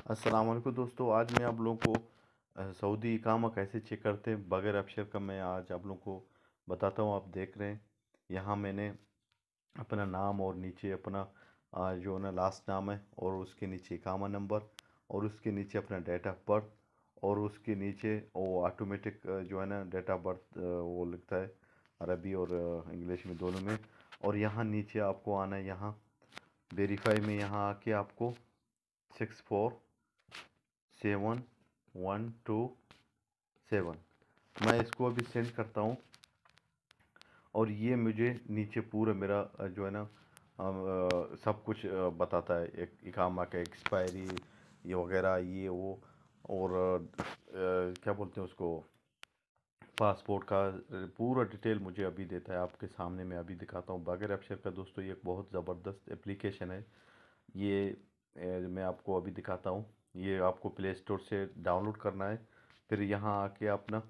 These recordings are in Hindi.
अस्सलाम वालेकुम दोस्तों। आज मैं आप लोगों को सऊदी इकामा कैसे चेक करते हैं बगैर अक्षर का मैं आज आप लोगों को बताता हूँ। आप देख रहे हैं यहाँ मैंने अपना नाम और नीचे अपना जो है ना लास्ट नाम है और उसके नीचे इकामा नंबर और उसके नीचे अपना डेट ऑफ बर्थ और उसके नीचे वो ऑटोमेटिक जो है ना डेट ऑफ बर्थ वो लिखता है अरबी और इंग्लिश में दोनों में। और यहाँ नीचे आपको आना है, यहाँ वेरीफाई में यहाँ आके आपको 647127 मैं इसको अभी सेंड करता हूँ। और ये मुझे नीचे पूरा मेरा जो है ना सब कुछ बताता है, एक इकामा का एक्सपायरी ये वगैरह ये वो। और क्या बोलते हैं उसको, पासपोर्ट का पूरा डिटेल मुझे अभी देता है। आपके सामने मैं अभी दिखाता हूँ बगैर अक्षर का। दोस्तों ये एक बहुत ज़बरदस्त एप्लीकेशन है। ये मैं आपको अभी दिखाता हूँ। ये आपको प्ले स्टोर से डाउनलोड करना है। फिर यहाँ आके अपना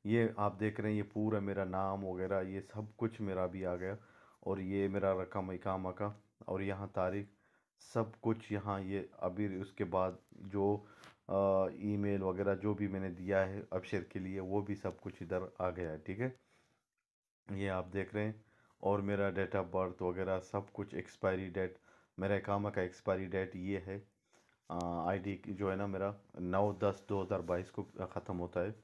ये आप देख रहे हैं, ये पूरा मेरा नाम वगैरह ये सब कुछ मेरा भी आ गया। और ये मेरा रकम इकामा का और यहाँ तारीख सब कुछ यहाँ ये अभी। उसके बाद जो ईमेल वगैरह जो भी मैंने दिया है अबशर के लिए वो भी सब कुछ इधर आ गया है। ठीक है, ये आप देख रहे हैं। और मेरा डेट ऑफ बर्थ वगैरह सब कुछ, एक्सपायरी डेट, मेरा इकामा का एक्सपायरी डेट ये है। आईडी जो है ना मेरा 9/10/2022 को ख़त्म होता है।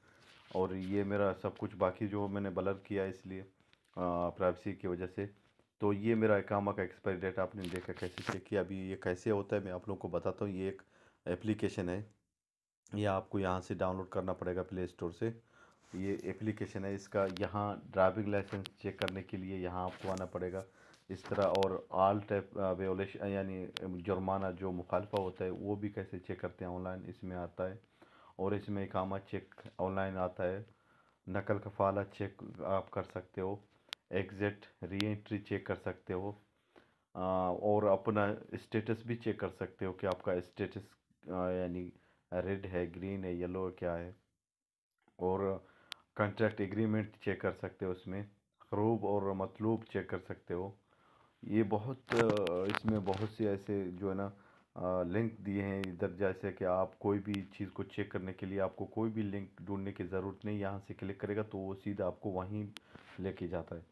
और ये मेरा सब कुछ बाकी जो मैंने ब्लर किया इसलिए प्राइवेसी की वजह से। तो ये मेरा इकामा का एक्सपायरी डेट आपने देखा कैसे चेक किया। अभी ये कैसे होता है मैं आप लोगों को बताता हूँ। ये एक एप्लीकेशन है, ये आपको यहाँ से डाउनलोड करना पड़ेगा प्ले स्टोर से। ये एप्लीकेशन है इसका। यहाँ ड्राइविंग लाइसेंस चेक करने के लिए यहाँ आपको आना पड़ेगा इस तरह। और ऑल टाइप वायोलेशन यानी जुर्माना जो मुखालफा होता है वो भी कैसे चेक करते हैं ऑनलाइन इसमें आता है। और इसमें इकामा चेक ऑनलाइन आता है। नकल कफाला चेक आप कर सकते हो। एग्ज़िट री एंट्री चेक कर सकते हो। और अपना स्टेटस भी चेक कर सकते हो कि आपका स्टेटस यानी रेड है, ग्रीन है, येलो क्या है। और कॉन्ट्रैक्ट एग्रीमेंट चेक कर सकते हो उसमें। ख़रूब और मतलूब चेक कर सकते हो। ये बहुत इसमें बहुत से ऐसे जो है ना लिंक दिए हैं इधर, जैसे कि आप कोई भी चीज़ को चेक करने के लिए आपको कोई भी लिंक ढूंढने की ज़रूरत नहीं। यहाँ से क्लिक करेगा तो वो सीधा आपको वहीं लेके जाता है।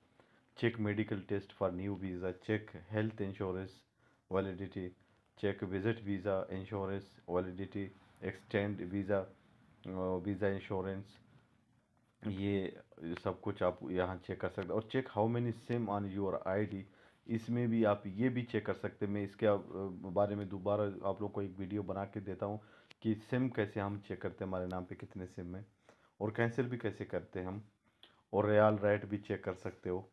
Check medical test for new visa, check health insurance validity, check visit visa insurance validity, extend visa visa insurance. ये सब कुछ आप यहाँ चेक कर सकते हो। और check how many SIM on your ID, इसमें भी आप ये भी चेक कर सकते हैं। मैं इसके बारे में दोबारा आप लोग को एक वीडियो बना के देता हूँ कि सिम कैसे हम चेक करते हैं, हमारे नाम पे कितने सिम हैं। और कैंसिल भी कैसे करते हैं हम। और रियल रेट भी चेक कर सकते हो।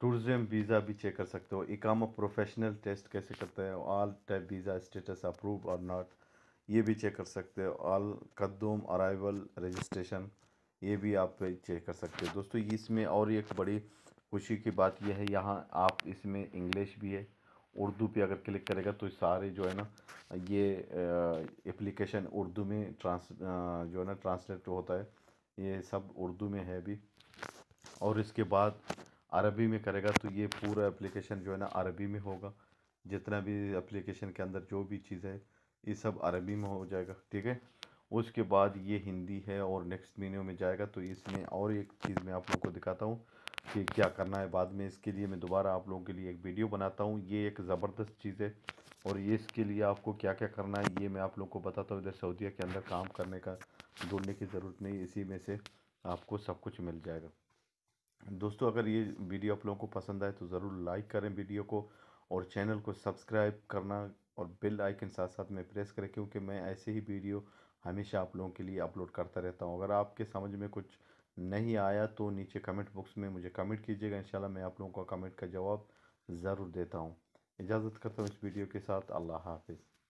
टूरिज्म वीज़ा भी चेक कर सकते हो। इकामा प्रोफेशनल टेस्ट कैसे करते हैं, all type visa status approve और नॉट, ये भी चेक कर सकते हो। ऑल कद्दूम अराइवल रजिस्ट्रेशन, ये भी आप चेक कर सकते हो। दोस्तों इसमें और एक बड़ी खुशी की बात यह है, यहाँ आप इसमें इंग्लिश भी है। उर्दू पे अगर क्लिक करेगा तो सारे जो है ना ये एप्लीकेशन उर्दू में जो है ना ट्रांसलेट होता है। ये सब उर्दू में है अभी। और इसके बाद अरबी में करेगा तो ये पूरा एप्लीकेशन जो है ना अरबी में होगा। जितना भी एप्लीकेशन के अंदर जो भी चीज़ है ये सब अरबी में हो जाएगा। ठीक है, उसके बाद ये हिंदी है और नेक्स्ट मेन्यू में जाएगा। तो इसमें और एक चीज़ मैं आप लोगों को दिखाता हूँ कि क्या करना है बाद में। इसके लिए मैं दोबारा आप लोगों के लिए एक वीडियो बनाता हूँ। ये एक ज़बरदस्त चीज़ है और ये इसके लिए आपको क्या क्या करना है ये मैं आप लोगों को बताता हूँ। इधर सऊदीया के अंदर काम करने का ढूंढने की ज़रूरत नहीं, इसी में से आपको सब कुछ मिल जाएगा। दोस्तों अगर ये वीडियो आप लोगों को पसंद आए तो ज़रूर लाइक करें वीडियो को और चैनल को सब्सक्राइब करना और बेल आइकन साथ साथ में प्रेस करें, क्योंकि मैं ऐसे ही वीडियो हमेशा आप लोगों के लिए अपलोड करता रहता हूँ। अगर आपके समझ में कुछ नहीं आया तो नीचे कमेंट बॉक्स में मुझे कमेंट कीजिएगा, इंशाल्लाह मैं आप लोगों का कमेंट का जवाब ज़रूर देता हूँ। इजाज़त करता हूँ इस वीडियो के साथ। अल्लाह हाफिज़।